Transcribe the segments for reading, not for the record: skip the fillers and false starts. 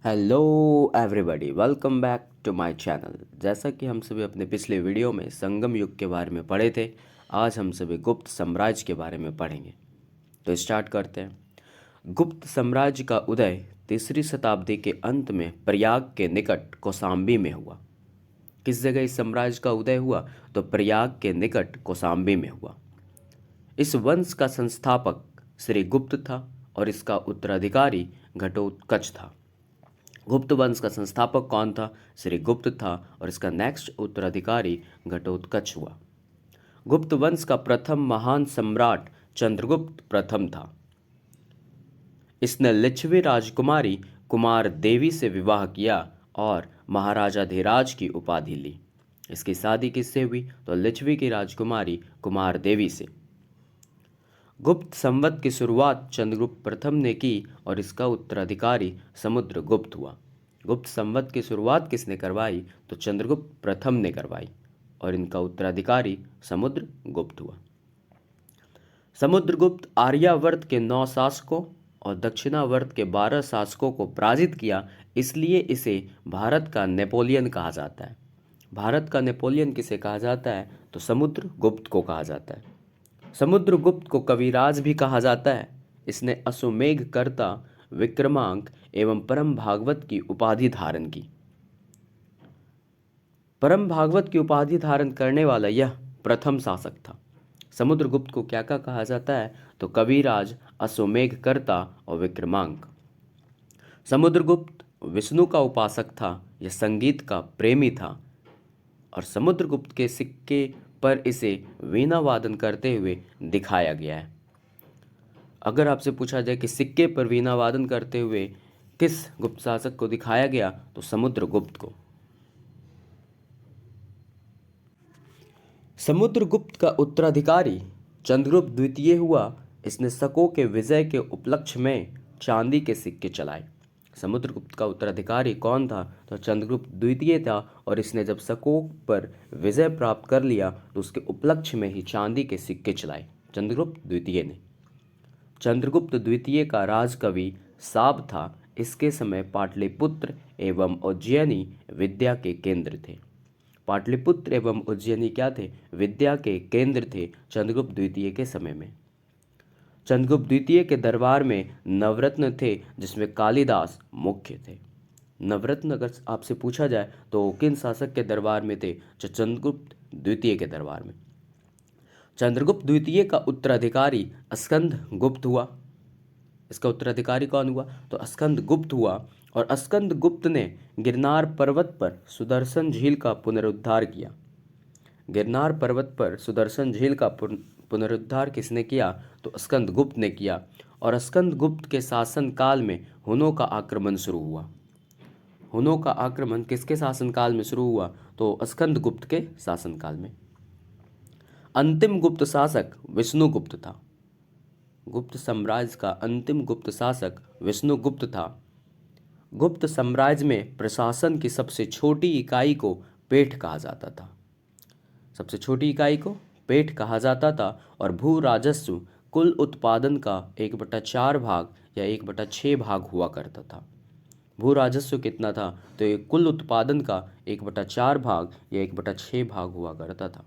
Hello everybody, welcome back to my channel. जैसा कि हम सभी अपने पिछले वीडियो में संगम युग के बारे में पढ़े थे, आज हम सभी गुप्त साम्राज्य के बारे में पढ़ेंगे। तो स्टार्ट करते हैं। गुप्त साम्राज्य का उदय तीसरी शताब्दी के अंत में प्रयाग के निकट कौशाम्बी में हुआ। किस जगह इस साम्राज्य का उदय हुआ? तो प्रयाग के निकट कौशाम्बी में हुआ। इस वंश का संस्थापक श्री गुप्त था और इसका उत्तराधिकारी घटोत्कच था। गुप्त वंश का संस्थापक कौन था? श्री गुप्त था और इसका नेक्स्ट उत्तराधिकारी घटोत्कच हुआ। गुप्त वंश का प्रथम महान सम्राट चंद्रगुप्त प्रथम था। इसने लिच्छवी राजकुमारी कुमार देवी से विवाह किया और महाराजाधिराज की उपाधि ली। इसकी शादी किससे हुई? तो लिच्छवी की राजकुमारी कुमार देवी से। गुप्त संवत की शुरुआत चंद्रगुप्त प्रथम ने की और इसका उत्तराधिकारी समुद्रगुप्त हुआ। गुप्त संवत की शुरुआत किसने करवाई? तो चंद्रगुप्त प्रथम ने करवाई और इनका उत्तराधिकारी समुद्रगुप्त हुआ। समुद्रगुप्त आर्यावर्त के 9 शासकों और दक्षिणावर्त के 12 शासकों को पराजित किया, इसलिए इसे भारत का नेपोलियन कहा जाता है। भारत का नेपोलियन किसे कहा जाता है? तो समुद्रगुप्त को कहा जाता है। समुद्रगुप्त को कविराज भी कहा जाता है। इसने अश्वमेघ कर्ता, विक्रमांक एवं परम भागवत की उपाधि धारण की। परम भागवत की उपाधि धारण करने वाला यह प्रथम शासक था। समुद्रगुप्त को क्या क्या कहा जाता है? तो कविराज, अश्वमेघ कर्ता और विक्रमांक। समुद्रगुप्त विष्णु का उपासक था, यह संगीत का प्रेमी था और समुद्रगुप्त के सिक्के पर इसे वीणा वादन करते हुए दिखाया गया है। अगर आपसे पूछा जाए कि सिक्के पर वीणा वादन करते हुए किस गुप्त शासक को दिखाया गया, तो समुद्रगुप्त को। समुद्रगुप्त का उत्तराधिकारी चंद्रगुप्त द्वितीय हुआ। इसने शकों के विजय के उपलक्ष्य में चांदी के सिक्के चलाए। समुद्रगुप्त का उत्तराधिकारी कौन था? तो चंद्रगुप्त द्वितीय था और इसने जब शकों पर विजय प्राप्त कर लिया तो उसके उपलक्ष्य में ही चांदी के सिक्के चलाए चंद्रगुप्त द्वितीय ने। चंद्रगुप्त द्वितीय का राजकवि साब था। इसके समय पाटलिपुत्र एवं उज्जैनी विद्या के केंद्र थे। पाटलिपुत्र एवं उज्जैनी क्या थे? विद्या के केंद्र थे चंद्रगुप्त द्वितीय के समय में। चंद्रगुप्त द्वितीय के दरबार में नवरत्न थे, जिसमें कालिदास मुख्य थे। नवरत्न अगर आपसे पूछा जाए तो किन शासक के दरबार में थे? जो चंद्रगुप्त द्वितीय के दरबार में। चंद्रगुप्त द्वितीय का उत्तराधिकारी स्कंद गुप्त हुआ। इसका उत्तराधिकारी कौन हुआ? तो स्कंद गुप्त हुआ और स्कंद गुप्त ने गिरनार पर्वत पर सुदर्शन झील का पुनरुद्धार किया। गिरनार पर्वत पर सुदर्शन झील का पुनरुद्धार किसने किया? तो स्कंद गुप्त ने किया और स्कंद गुप्त के शासन काल में हुनों का आक्रमण शुरू हुआ। हुनों का आक्रमण किसके शासनकाल में शुरू हुआ? तो स्कंद गुप्त के शासनकाल में। अंतिम गुप्त शासक विष्णुगुप्त था। गुप्त साम्राज्य का अंतिम गुप्त शासक विष्णुगुप्त था। गुप्त साम्राज्य में प्रशासन की सबसे छोटी इकाई को पेठ कहा जाता था। सबसे छोटी इकाई को पेठ कहा जाता था और भू राजस्व कुल उत्पादन का 1/4 भाग या 1/6 भाग हुआ करता था। भू राजस्व कितना था? तो ये कुल उत्पादन का 1/4 भाग या 1/6 भाग हुआ करता था।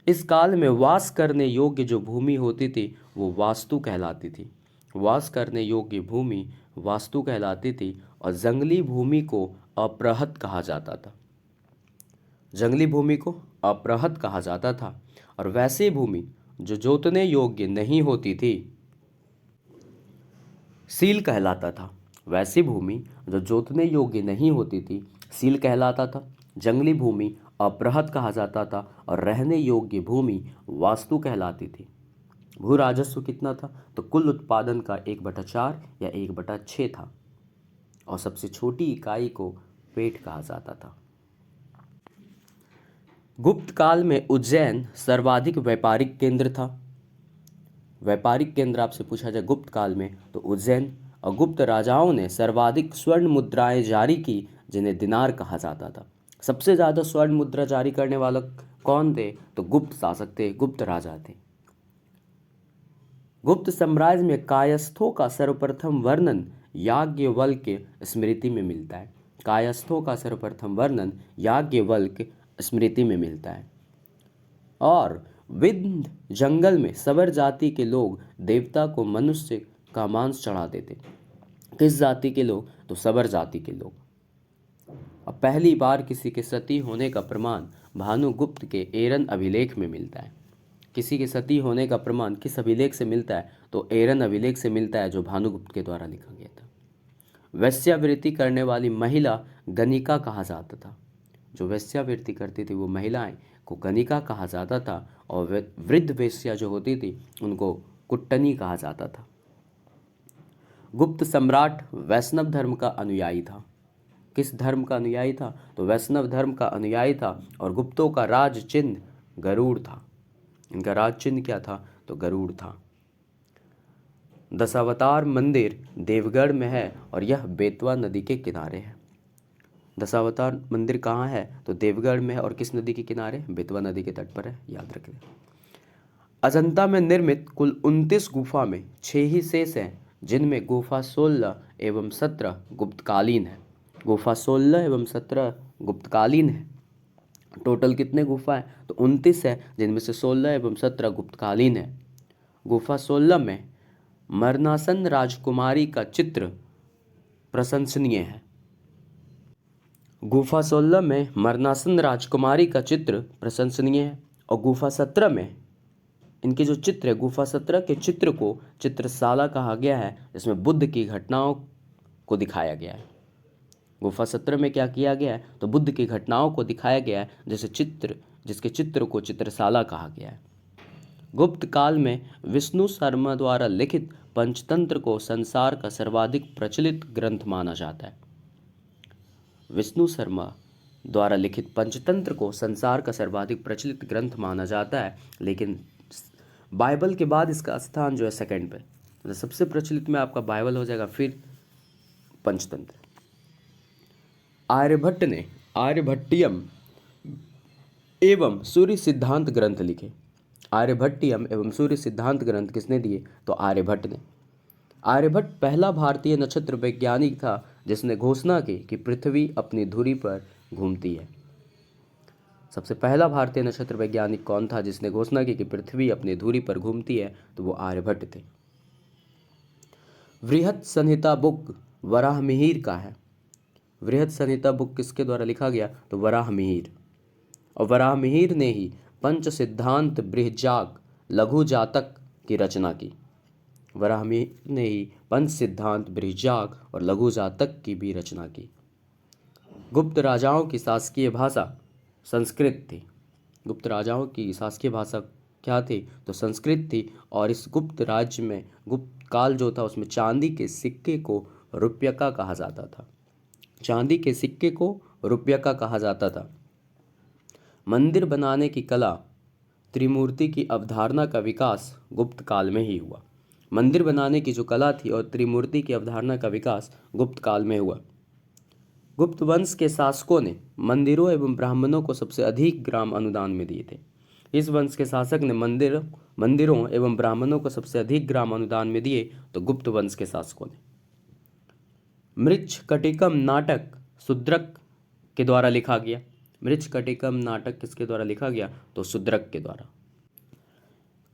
इस काल में वास करने योग्य जो भूमि होती थी वो वास्तु कहलाती थी। वास करने योग्य भूमि वास्तु कहलाती थी और जंगली भूमि को अप्रहत कहा जाता था। जंगली भूमि को अप्रहत कहा जाता था और वैसी भूमि जो जोतने योग्य नहीं होती थी सील कहलाता था। वैसी भूमि जो जोतने योग्य नहीं होती थी सील कहलाता था। जंगली भूमि अप्रहत कहा जाता था और रहने योग्य भूमि वास्तु कहलाती थी। भू राजस्व कितना था? तो कुल उत्पादन का 1/4 या 1/6 था और सबसे छोटी इकाई को पेट कहा जाता था। गुप्त काल में उज्जैन सर्वाधिक व्यापारिक केंद्र था। व्यापारिक केंद्र आपसे पूछा जाए गुप्त काल में तो उज्जैन। और गुप्त राजाओं ने सर्वाधिक स्वर्ण मुद्राएं जारी की, जिन्हें दिनार कहा जाता था। सबसे ज़्यादा स्वर्ण मुद्रा जारी करने वाला कौन थे? तो गुप्त शासक थे, गुप्त राजा थे। गुप्त साम्राज्य में कायस्थों का सर्वप्रथम वर्णन याज्ञवल्क्य स्मृति में मिलता है। कायस्थों का सर्वप्रथम वर्णन याज्ञवल्क्य स्मृति में मिलता है। और विंध्य जंगल में सबर जाति के लोग देवता को मनुष्य का मांस चढ़ाते थे। किस जाति के लोग? तो सबर जाति के लोग। अब पहली बार किसी के सती होने का प्रमाण भानुगुप्त के एरन अभिलेख में मिलता है। किसी के सती होने का प्रमाण किस अभिलेख से मिलता है? तो एरन अभिलेख से मिलता है, जो भानुगुप्त के द्वारा लिखा गया था। वेश्यावृत्ति करने वाली महिला गणिका कहा जाता था। जो वेश्यावृत्ति करती थी वो महिलाएं को गणिका कहा जाता था, और वृद्ध वेश्या जो होती थी उनको कुट्टनी कहा जाता था। गुप्त सम्राट वैष्णव धर्म का अनुयायी था। किस धर्म का अनुयायी था? तो वैष्णव धर्म का अनुयायी था। और गुप्तों का राज चिन्ह गरुड़ था। इनका राज चिन्ह क्या था? तो गरुड़ था। दशावतार मंदिर देवगढ़ में है और यह बेतवा नदी के किनारे है। दशावतार मंदिर कहाँ है? तो देवगढ़ में है। और किस नदी के किनारे? बेतवा नदी के तट पर है, याद रख लें। अजंता में निर्मित कुल 29 गुफा में 6 ही शेष हैं, जिनमें गुफा 16 एवं 17 गुप्तकालीन है। गुफा 16 एवं 17 गुप्तकालीन है। टोटल कितने गुफा है? तो 29 है, जिनमें से 16 एवं 17 गुप्तकालीन है। गुफा 16 में मरणासन राजकुमारी का चित्र प्रशंसनीय है। गुफा 16 में मरणासन राजकुमारी का चित्र प्रशंसनीय है। और गुफा 17 में इनके जो चित्र है, गुफा 17 के चित्र को चित्रशाला कहा गया है, जिसमें बुद्ध की घटनाओं को दिखाया गया है। गुफा 17 में क्या किया गया है? तो बुद्ध की घटनाओं को दिखाया गया है, जिसके चित्र को चित्रशाला कहा गया है। गुप्त काल में विष्णु शर्मा द्वारा लिखित पंचतंत्र को संसार का सर्वाधिक प्रचलित ग्रंथ माना जाता है। विष्णु शर्मा द्वारा लिखित पंचतंत्र को संसार का सर्वाधिक प्रचलित ग्रंथ माना जाता है, लेकिन बाइबल के बाद इसका स्थान जो है सेकंड पे, मतलब सबसे प्रचलित में आपका बाइबल हो जाएगा, फिर पंचतंत्र। आर्यभट्ट ने आर्यभट्टियम एवं सूर्य सिद्धांत ग्रंथ लिखे। आर्यभट्टियम एवं सूर्य सिद्धांत ग्रंथ किसने दिए? तो आर्यभट्ट ने। आर्यभट्ट पहला भारतीय नक्षत्र वैज्ञानिक था जिसने घोषणा की कि पृथ्वी अपनी धुरी पर घूमती है। सबसे पहला भारतीय नक्षत्र वैज्ञानिक कौन था जिसने घोषणा की कि पृथ्वी अपनी धुरी पर घूमती है? तो वो आर्यभट्ट थे। वृहत संहिता बुक वराहमिहिर का है। वृहत संहिता बुक किसके द्वारा लिखा गया? तो वराहमिहिर। और वराहमिहिर ने ही पंच सिद्धांत बृहजाग लघु जातक की रचना की। वराहमिहिर ने ही पंच सिद्धांत बृहजाग और लघु जातक की भी रचना की। गुप्त राजाओं की शासकीय भाषा संस्कृत थी। गुप्त राजाओं की शासकीय भाषा क्या थी? तो संस्कृत थी। और इस गुप्त राज्य में, गुप्त काल जो था, उसमें चांदी के सिक्के को रुपयका कहा जाता था। चांदी के सिक्के को रुपयका कहा जाता था। मंदिर बनाने की कला, त्रिमूर्ति की अवधारणा का विकास गुप्त काल में ही हुआ। मंदिर बनाने की जो कला थी और त्रिमूर्ति की अवधारणा का विकास गुप्त काल में हुआ। गुप्त वंश के शासकों ने मंदिरों एवं ब्राह्मणों को सबसे अधिक ग्राम अनुदान में दिए थे। इस वंश के शासक ने मंदिरों एवं ब्राह्मणों को सबसे अधिक ग्राम अनुदान में दिए, तो गुप्त वंश के शासकों ने। मृच्छकटिकम नाटक शूद्रक के द्वारा लिखा गया। मृच्छकटिकम नाटक किसके द्वारा लिखा गया? तो शूद्रक के द्वारा।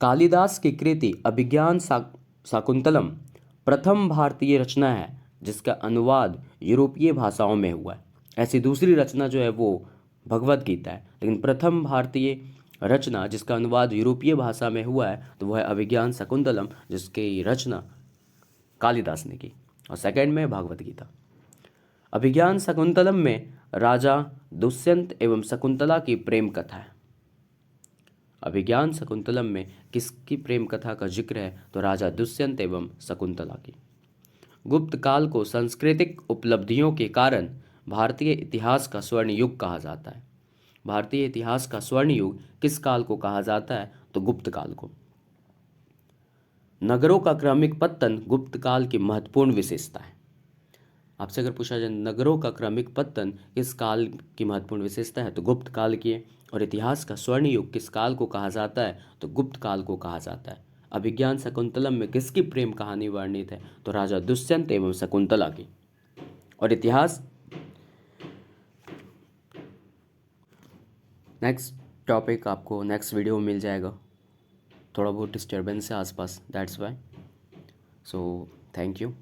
कालिदास की कृति अभिज्ञान शाकुंतलम प्रथम भारतीय रचना है जिसका अनुवाद यूरोपीय भाषाओं में हुआ है। ऐसी दूसरी रचना जो है वो भगवद गीता है, लेकिन प्रथम भारतीय रचना जिसका अनुवाद यूरोपीय भाषा में हुआ है तो वह है अभिज्ञान शाकुंतलम, जिसकी रचना कालिदास ने की। और सेकंड में भगवद गीता। अभिज्ञान शाकुंतलम में राजा दुष्यंत एवं शकुंतला की प्रेम कथा है। अभिज्ञान शाकुंतलम में किसकी प्रेम कथा का जिक्र है? तो राजा दुष्यंत एवं शकुंतला की। गुप्त काल को सांस्कृतिक उपलब्धियों के कारण भारतीय इतिहास का स्वर्ण युग कहा जाता है। भारतीय इतिहास का स्वर्ण युग किस काल को कहा जाता है? तो गुप्त काल को। नगरों का क्रमिक पतन गुप्त काल की महत्वपूर्ण विशेषता है। आपसे अगर पूछा जाए नगरों का क्रमिक पतन किस काल की महत्वपूर्ण विशेषता है, तो गुप्त काल की है। और इतिहास का स्वर्ण युग किस काल को कहा जाता है? तो गुप्त काल को कहा जाता है। अभिज्ञान शकुंतलम में किसकी प्रेम कहानी वर्णित है? तो राजा दुष्यंत एवं शकुंतला की। और इतिहास, नेक्स्ट टॉपिक आपको नेक्स्ट वीडियो में मिल जाएगा। थोड़ा बहुत डिस्टर्बेंस है आसपास, that's why. So thank you.